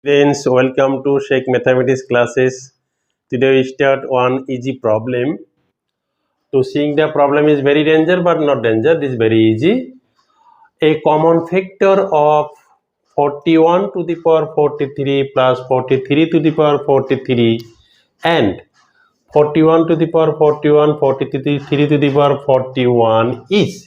Friends, welcome to Sheikh Mathematics classes. Today we start one easy problem. To seeing the problem is very danger but not danger. This is very easy. A common factor of 41 to the power 43 plus 43 to the power 43 and 41 to the power 41, 43 to the power 41 is.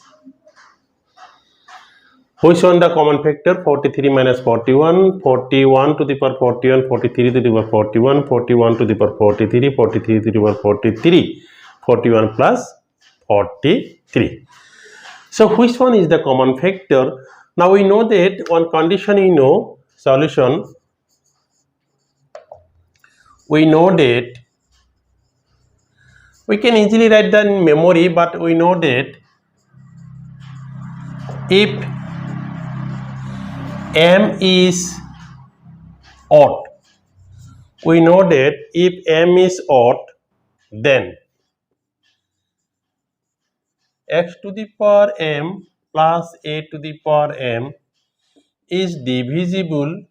Which one the common factor? 43 minus 41, 41 to the power 41, 43 to the power 41, 41 to the power 43, 43 to the power 43, 41 plus 43. So which one is the common factor? Now we know that one condition solution. We know that we can easily write that in memory, but we know that if m is odd, we know that if m is odd, then x to the power m plus a to the power m is divisible,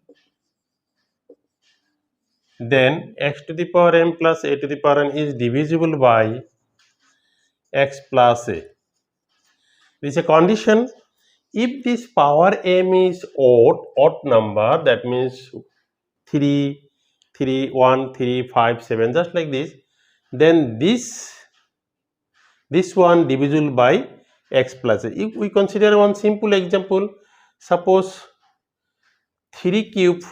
then x to the power m plus a to the power n is divisible by x plus a. This is a condition. If this power m is odd number, that means 3, 3, 1, 3, 5, 7, just like this, then this one divisible by x plus a. If we consider one simple example, suppose 3 cube,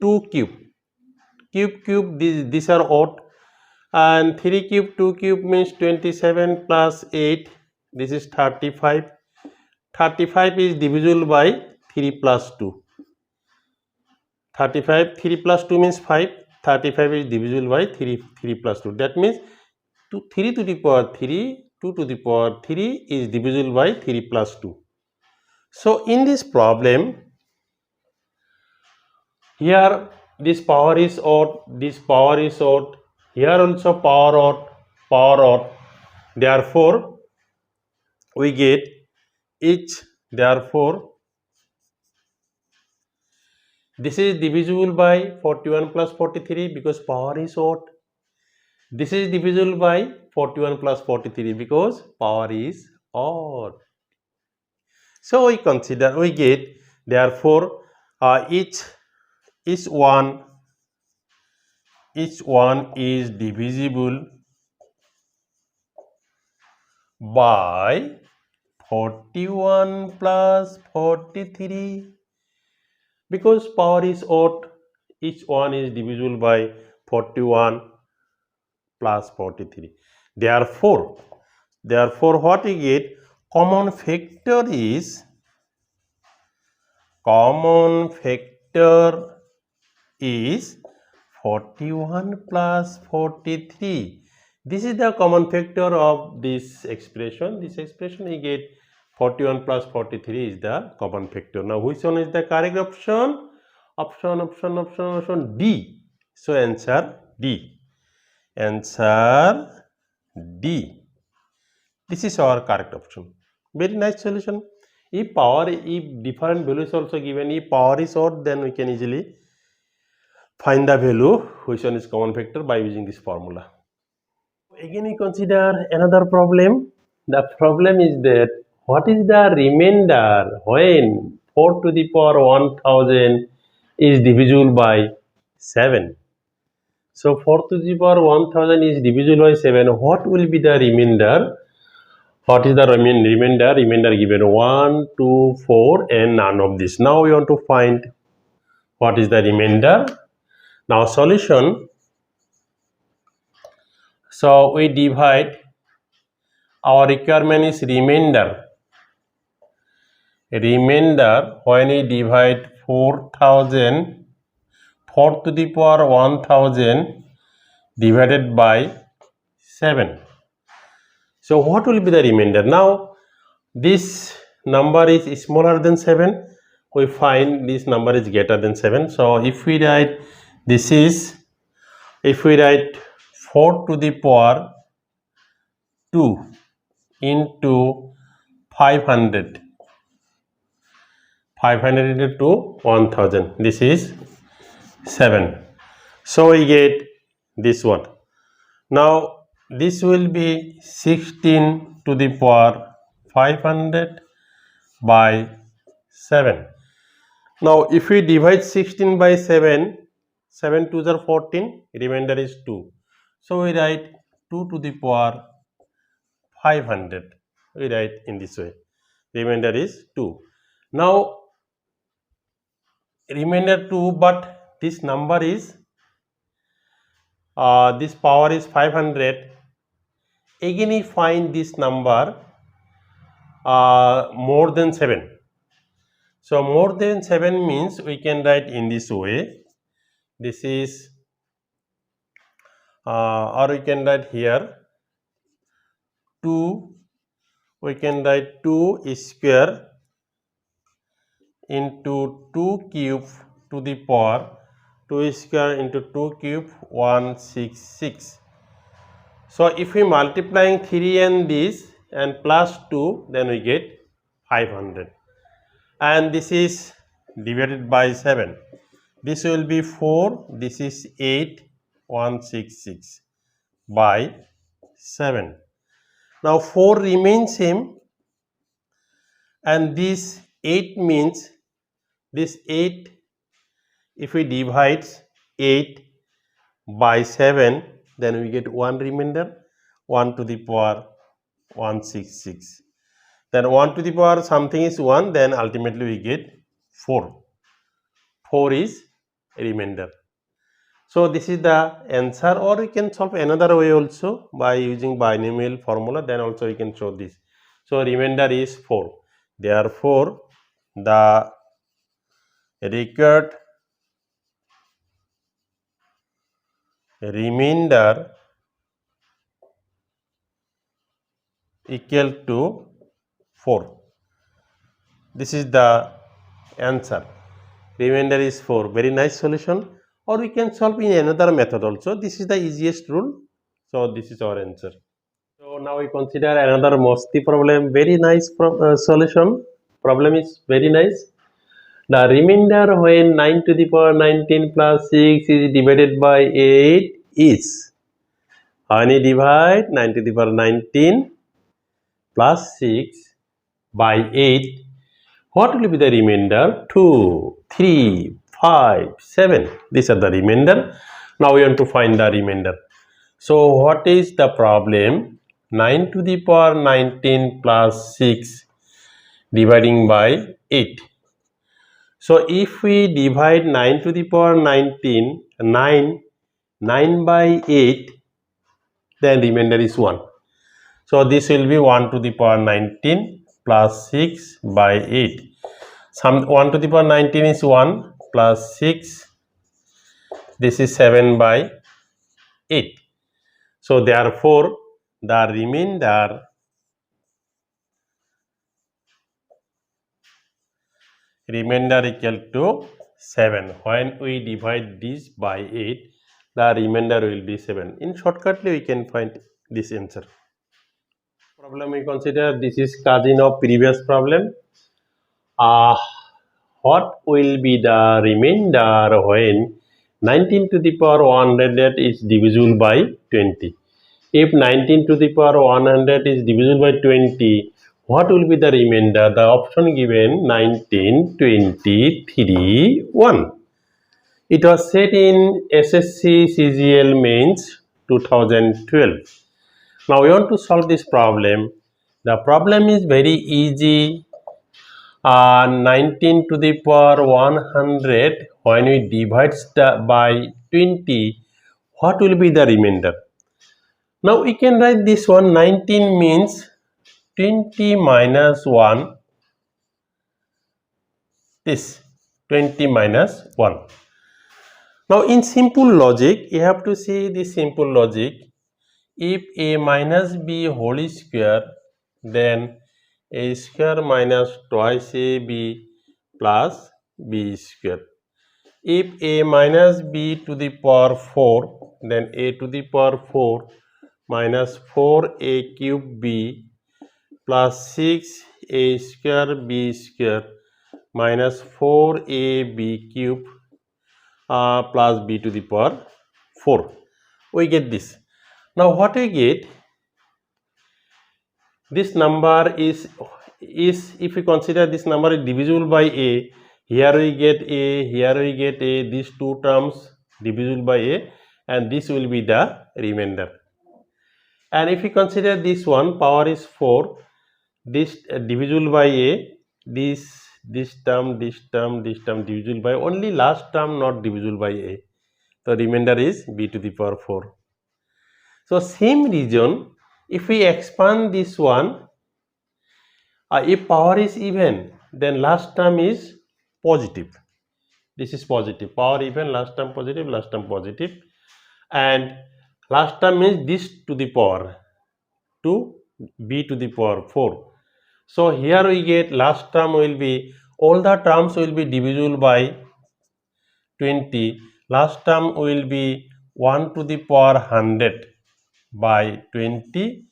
2 cube, these are odd, and 3 cube, 2 cube means 27 plus 8, this is 35. 35 is divisible by 3 plus 2. 35, 3 plus 2 means 5. 35 is divisible by 3 plus 2. That means 3 to the power 3, 2 to the power 3 is divisible by 3 plus 2. So in this problem, here this power is odd, this power is odd, here also power odd. Therefore, we get therefore this is divisible by 41 plus 43 because power is odd. This is divisible by 41 plus 43 because power is odd. So we get therefore each one is divisible by 41 plus 43. Because power is odd, each one is divisible by 41 plus 43. Therefore what we get, common factor is 41 plus 43. This is the common factor of this expression. This expression we get 41 plus 43 is the common factor. Now which one is the correct option? Option D. So answer D. Answer D. This is our correct option. Very nice solution. If different values also given, if power is odd, then we can easily find the value which one is common factor by using this formula. Again we consider another problem. The problem is that what is the remainder when 4 to the power 1000 is divisible by 7? So 4 to the power 1000 is divisible by 7. What will be the remainder? What is the remainder? Remainder given 1, 2, 4 and none of this. Now we want to find what is the remainder. Now solution. So we divide. Our requirement is remainder. Remainder when we divide 4 to the power 1000 divided by 7. So what will be the remainder? Now this number is smaller than 7. We find this number is greater than 7. So if we write 4 to the power 2 into 500 500 into 2, 1000. This is 7. So we get this one. Now this will be 16 to the power 500 by 7. Now if we divide 16 by 7, 7 2s are 14, remainder is 2. So we write 2 to the power 500. We write in this way. Remainder is 2. Now remainder 2, but this number is this power is 500. Again we find this number more than 7. So more than 7 means we can write in this way. This is or we can write here 2. We can write 2 square into 2 cube to the power 2 square into 2 cube 166. So if we multiplying 3 and this and plus 2, then we get 500. And this is divided by 7. This will be 4, this is 8, 166 by 7. Now 4 remains same, and this 8 means this 8, if we divide 8 by 7, then we get 1 remainder, 1 to the power 166. Then 1 to the power something is 1, then ultimately we get 4. 4 is remainder. So this is the answer, or we can solve another way also by using binomial formula, then also we can show this. So remainder is 4. Therefore, the required remainder equal to 4. This is the answer. Remainder is 4. Very nice solution. Or we can solve in another method also. This is the easiest rule. So this is our answer. So now we consider another Mosti problem. Very nice solution. Problem is very nice. The remainder when 9 to the power 19 plus 6 is divided by 8 is, when you divide 9 to the power 19 plus 6 by 8, what will be the remainder? 2, 3, 5, 7. These are the remainder. Now we want to find the remainder. So what is the problem? 9 to the power 19 plus 6 dividing by 8. So if we divide 9 to the power 19, 9 by 8, then remainder is 1. So this will be 1 to the power 19 plus 6 by 8. 1 to the power 19 is 1 plus 6. This is 7 by 8. So therefore, the remainder equal to 7. When we divide this by 8, the remainder will be 7. In shortcutly, we can find this answer. Problem we consider, this is cousin of previous problem. What will be the remainder when 19 to the power 100 is divisible by 20? If 19 to the power 100 is divisible by 20, what will be the remainder? The option given 19, 20, 3, 1. It was set in SSC CGL mains 2012. Now we want to solve this problem. The problem is very easy. 19 to the power 100, when we divide by 20, what will be the remainder? Now we can write this one. 19 means 20 minus 1, this 20 minus 1. Now in simple logic, you have to see this simple logic. If a minus b whole square, then a square minus twice ab plus b square. If a minus b to the power 4, then a to the power 4 minus 4a cube b plus 6a square b square minus 4ab cube plus b to the power 4. We get this. Now what we get, this number is if we consider this number is divisible by a, here we get a, here we get a, these two terms divisible by a, and this will be the remainder. And if we consider this one, power is 4, this divisible by a, this term divisible by only last term not divisible by a, the remainder is b to the power 4. So same reason, if we expand this one, if power is even, then last term is positive. This is positive, power even, last term positive, last term positive, and last term is this to the power 2 b to the power 4. So here we get last term will be, all the terms will be divisible by 20, last term will be 1 to the power 100 by 20,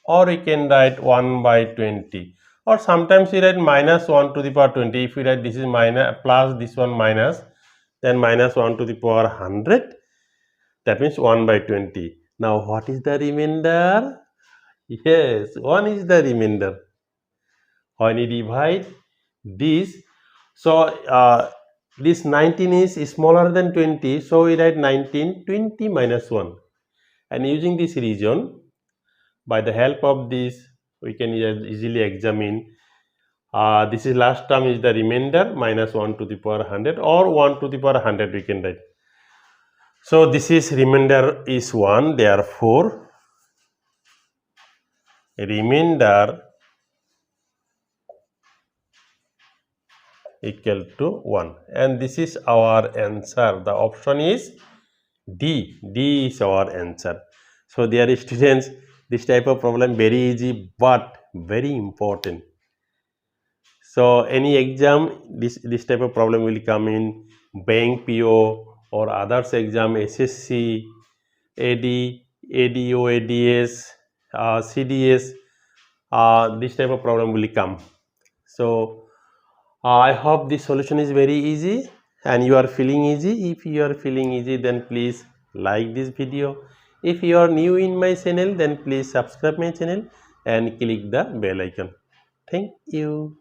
or we can write 1 by 20, or sometimes we write minus 1 to the power 20. If we write this is minus plus this one minus, then minus 1 to the power 100, that means 1 by 20. Now what is the remainder? Yes, 1 is the remainder. When you divide this, so this 19 is smaller than 20, so we write 19, 20 minus 1. And using this region, by the help of this, we can easily examine this is last term is the remainder minus 1 to the power 100, or 1 to the power 100 we can write. So this is remainder is 1, therefore remainder equal to 1, and this is our answer. The option is D. D is our answer. So dear students, this type of problem very easy but very important. So any exam, this type of problem will come in bank PO or others exam, SSC, AD, ADO, ADS, CDS, this type of problem will come. So I hope this solution is very easy and you are feeling easy. If you are feeling easy, then please like this video. If you are new in my channel, then please subscribe my channel and click the bell icon. Thank you.